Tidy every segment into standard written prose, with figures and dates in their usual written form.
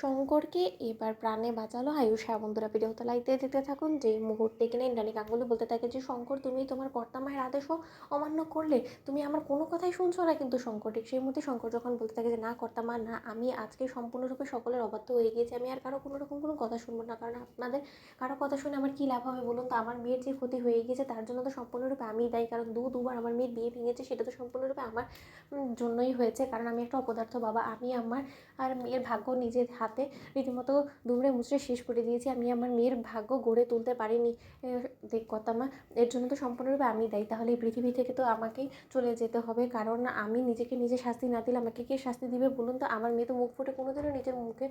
শঙ্করকে এবার প্রাণে বাঁচালো আয়ুষ। হ্যাঁ বন্ধুরা, ভিডিওতে লাইক দিয়ে দেখতে থাকুন। যে মুহূর্তে কিনা ইন্দ্রাণী গাঙ্গুলি বলতে থাকে যে শঙ্কর, তুমি তোমার কর্তামায়ের আদেশও অমান্য করলে, তুমি আমার কোনো কথাই শুনছো না। কিন্তু শঙ্কর ঠিক সেই মুহূর্তে শঙ্কর যখন বলতে থাকে যে না কর্তামা, না, আমি আজকে সম্পূর্ণরূপে সকলের অবাধ্য হয়ে গিয়েছি, আমি আর কারো কোনো রকম কোনো কথা শুনবো না। কারণ আপনাদের কারো কথা শুনে আমার কী লাভ হবে বলুন তো? আমার মেয়ের যে ক্ষতি হয়ে গিয়েছে তার জন্য তো সম্পূর্ণরূপে আমিই দায়ী। কারণ দুবার আমার মেয়ের বিয়ে ভেঙেছে, সেটা তো সম্পূর্ণরূপে আমার জন্যই হয়েছে। কারণ আমি একটা অপদার্থ বাবা, আমি আমার আর মেয়ের ভাগ্য নিজের হাতে রীতিমতো দুমড়ে মুচড়ে শেষ করে দিয়েছি। আমি আমার মেয়ের ভাগ্য গড়ে তুলতে পারিনি। দেখ কথা মা, এর জন্য তো সম্পূর্ণরূপে আমি দায়ী। তাহলে এই পৃথিবী থেকে তো আমাকেই চলে যেতে হবে। কারণ আমি নিজেকে নিজে শাস্তি না দিলে আমাকে কে শাস্তি দিবে বলুন তো? আমার মেয়ে তো মুখ ফুটে কোনোদিনও নিজের মুখে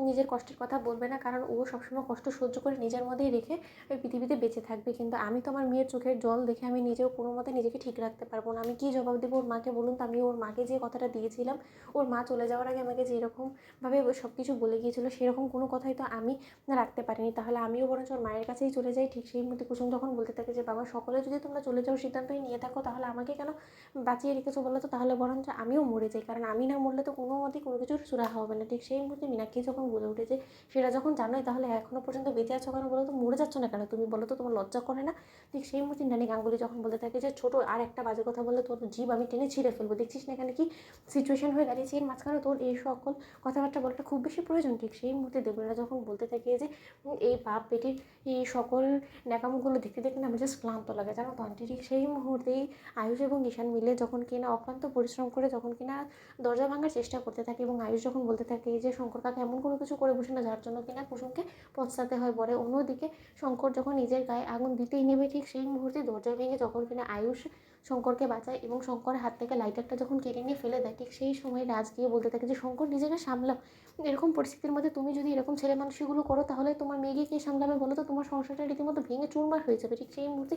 নিজের কষ্টের কথা বলবে না। কারণ ও সবসময় কষ্ট সহ্য করে নিজের মধ্যেই রেখে ওই পৃথিবীতে বেঁচে থাকবে। কিন্তু আমি তো আমার মেয়ের চোখের জল দেখে আমি নিজেও কোনো মতে নিজেকে ঠিক রাখতে পারবো না। আমি কী জবাব দেবো ওর মাকে বলুন তো? আমি ওর মাকে যে কথাটা দিয়েছিলাম, ওর মা চলে যাওয়ার আগে আমাকে যেরকমভাবে সব কিছু বলে গিয়েছিলো, সেরকম কোনো কথাই তো আমি রাখতে পারিনি। তাহলে আমিও বরঞ্চ ওর মায়ের কাছেই চলে যাই। ঠিক সেই মুহূর্তে কুসুম যখন বলতে থাকে যে বাবা, সকলে যদি তোমরা চলে যাওয়ার সিদ্ধান্তই নিয়ে থাকো, তাহলে আমাকে কেন বাঁচিয়ে রেখেছো বলো তো? তাহলে বরঞ্চ আমিও মরে যাই। কারণ আমি না মরলে তো কোনো মতেই কোনো কিছুর সুরাহা হবে না। ঠিক সেই মুহূর্তে মীনাক্ষী যখন বলে উঠেছে, সেটা যখন জানোই তাহলে এখনও পর্যন্ত বেঁচে আছো কেন বলো তো? মরে যাচ্ছ না কেন তুমি বলো তো? তোমার লজ্জা করে না? ঠিক সেই মুহূর্তে ইন্দ্রাণী গাঙ্গুলি যখন বলতে থাকে যে ছোটো, আর একটা বাজে কথা বললে তোর জীব আমি টেনে ছিঁড়ে ফেলবো। দেখছিস না এখানে কি সিচুয়েশন হয়ে দাঁড়িয়েছে? এর মাঝখানে তোর এই সকল কথাবার্তা বলাটা খুব বেশি প্রয়োজন? ঠিক সেই মুহূর্তে দেবলীনা যখন বলতে থাকে যে এই বাপ বেটির এই সকল ন্যাকামোগুলো দেখতে দেখতে না আমার জাস্ট ক্লান্ত লাগে, জানো তো আন্টি। ঠিক সেই মুহূর্তেই আয়ুষ এবং ঈশান মিলে যখন কিনা অক্লান্ত পরিশ্রম করে যখন কিনা দরজা ভাঙার চেষ্টা করতে থাকে, এবং আয়ুষ যখন বলতে থাকে যে শঙ্কর কাকা এমন কোনো কিছু করে বসে না যার জন্য কিনা কুসুমকে পশ্চাতে হয় পরে। অন্যদিকে শঙ্কর যখন নিজের গায়ে আগুন দিতেই নেবে, ঠিক সেই মুহূর্তে দরজা ভেঙে যখন কিনা আয়ুষ শঙ্করকে বাঁচায় এবং শঙ্করের হাত থেকে লাইটারটা যখন কেড়ে নিয়ে ফেলে দেয়, ঠিক সেই সময় রাজ গিয়ে বলতে থাকে যে শঙ্কর, নিজেকে সামলাও। এরকম পরিস্থিতির মধ্যে তুমি যদি এরকম ছেলে মানুষগুলো করো, তাহলে তোমার মেয়েকে কে সামলাবে বলো তো? তোমার সংসারটা রীতিমতো ভেঙে চুরমার হয়ে যাবে। ঠিক সেই মুহূর্তে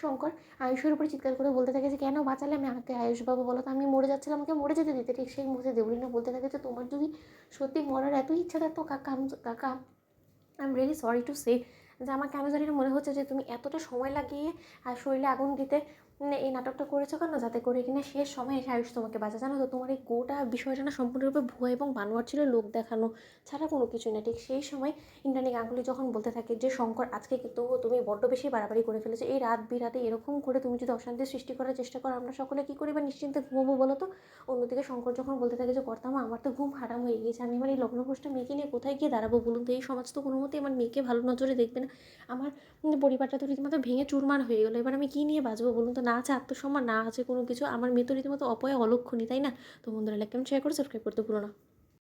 শঙ্কর আয়ুষের উপরে চিৎকার করে বলতে থাকে যে কেন বাঁচালে আমাকে আয়ুষবাবু বলো তো? আমি মরে যাচ্ছিলাম, আমাকে মরে যেতে দিতে। ঠিক সেই মুহূর্তে দেবলীনা বলতে থাকে যে তোমার যদি সত্যি মরার এতই ইচ্ছা থাকতো কাকা, I am really sorry to say, যে আমার কেন জানি না মনে হচ্ছে যে তুমি এতটা সময় লাগিয়ে আর শরীরে আগুন দিতে এই নাটকটা করেছো কেন, যাতে করে কিনা শেষ সময় এসে আয়ুষ তোমাকে বাঁচা। জানো তো তোমার এই গোটা বিষয়টা না সম্পূর্ণরূপে ভুয়া এবং বানোয়ার ছিল, লোক দেখানো ছাড়া কোনো কিছু না। ঠিক সেই সময় ইন্দ্রাণী গাঙ্গুলি যখন বলতে থাকে যে শঙ্কর, আজকে কিন্তু তুমি বড্ড বেশি বাড়াবাড়ি করে ফেলেছো। এই রাত বিরাতে এরকম করে তুমি যদি অশান্তির সৃষ্টি করার চেষ্টা করো, আমরা সকলে কী করি বা নিশ্চিন্তে ঘুমোবো বলো তো? অন্যদিকে শঙ্কর যখন বলতে থাকে যে কর্তামা, আমার তো ঘুম হারাম হয়ে গিয়েছে, আমি আমার এই লগ্নভ্রষ্ট মেয়েকে নিয়ে কোথায় গিয়ে দাঁড়াবো বলুন তো? এই সমাজ তো কোনো মতেই আমার মেয়েকে ভালো নজরে দেখবে না। আমার পরিবারটা তো রীতিমতো ভেঙে চুরমার হয়ে গেলো। এবার আমি কী নিয়ে বাঁচবো বলুন তো? না আছে আত্মসম্মান, না আছে কোনো কিছু। আমার মেয়ে তো রীতিমতো অপয়া অলক্ষণী, তাই না? তো বন্ধুরা, লাইক কমেন্ট শেয়ার করে সাবস্ক্রাইব করতে ভুলো না।